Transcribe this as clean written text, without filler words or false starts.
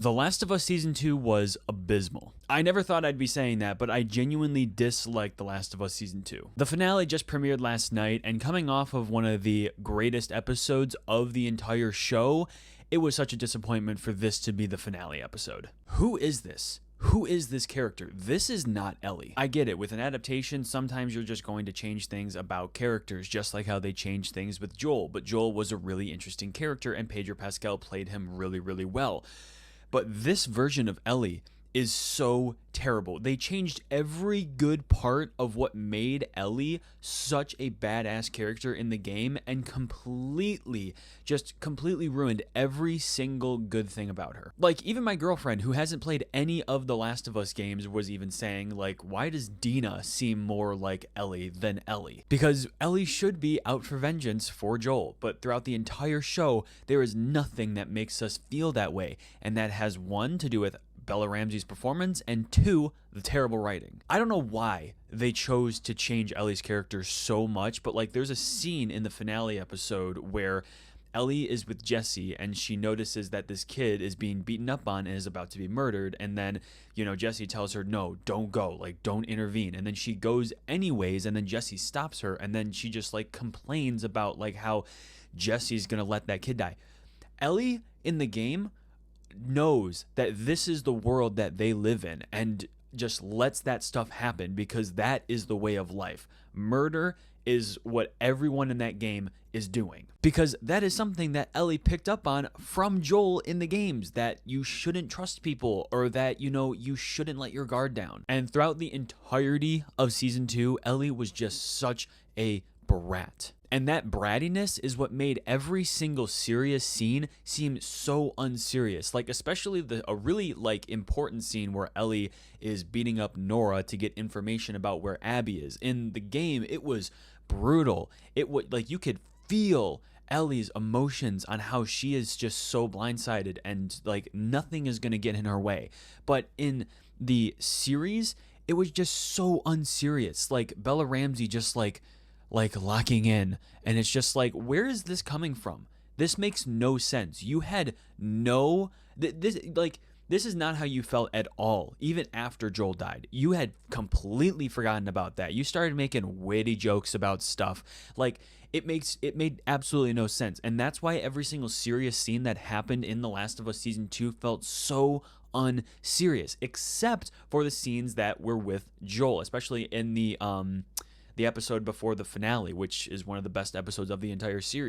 The Last of Us Season 2 was abysmal. I never thought I'd be saying that, but I genuinely disliked The Last of Us Season 2. The finale just premiered last night, and coming off of one of the greatest episodes of the entire show, it was such a disappointment for this to be the finale episode. Who is this? Who is this character? This is not Ellie. I get it. With an adaptation, sometimes you're just going to change things about characters, just like how they changed things with Joel. But Joel was a really interesting character, and Pedro Pascal played him really, really well. But this version of Ellie is so terrible. They changed every good part of what made Ellie such a badass character in the game and completely ruined every single good thing about her. Like, even my girlfriend, who hasn't played any of the Last of Us games, was even saying, like, why does Dina seem more like Ellie than Ellie? Because Ellie should be out for vengeance for Joel, but throughout the entire show, there is nothing that makes us feel that way, and that has, one, to do with Bella Ramsey's performance, and two, the terrible writing. I don't know why they chose to change Ellie's character so much, but like, there's a scene in the finale episode where Ellie is with Jesse and she notices that this kid is being beaten up on and is about to be murdered, and then, you know, Jesse tells her, no, don't go, like, don't intervene, and then she goes anyways, and then Jesse stops her, and then she just like complains about like how Jesse's gonna let that kid die. Ellie in the game knows that this is the world that they live in and just lets that stuff happen because that is the way of life. Murder is what everyone in that game is doing, because that is something that Ellie picked up on from Joel in the games, that you shouldn't trust people, or that, you know, you shouldn't let your guard down. And throughout the entirety of season 2, Ellie was just such a brat. And that brattiness is what made every single serious scene seem so unserious. Like, especially a really like important scene where Ellie is beating up Nora to get information about where Abby is. In the game, it was brutal. It would, like, you could feel Ellie's emotions on how she is just so blindsided and like nothing is going to get in her way. But in the series, it was just so unserious. Like, Bella Ramsey just like locking in, and it's just like, where is this coming from? This makes no sense. You had no this is not how you felt at all. Even after Joel died, you had completely forgotten about that. You started making witty jokes about stuff. Like, it made absolutely no sense, and that's why every single serious scene that happened in The Last of Us Season 2 felt so unserious, except for the scenes that were with Joel, especially in the episode before the finale, which is one of the best episodes of the entire series.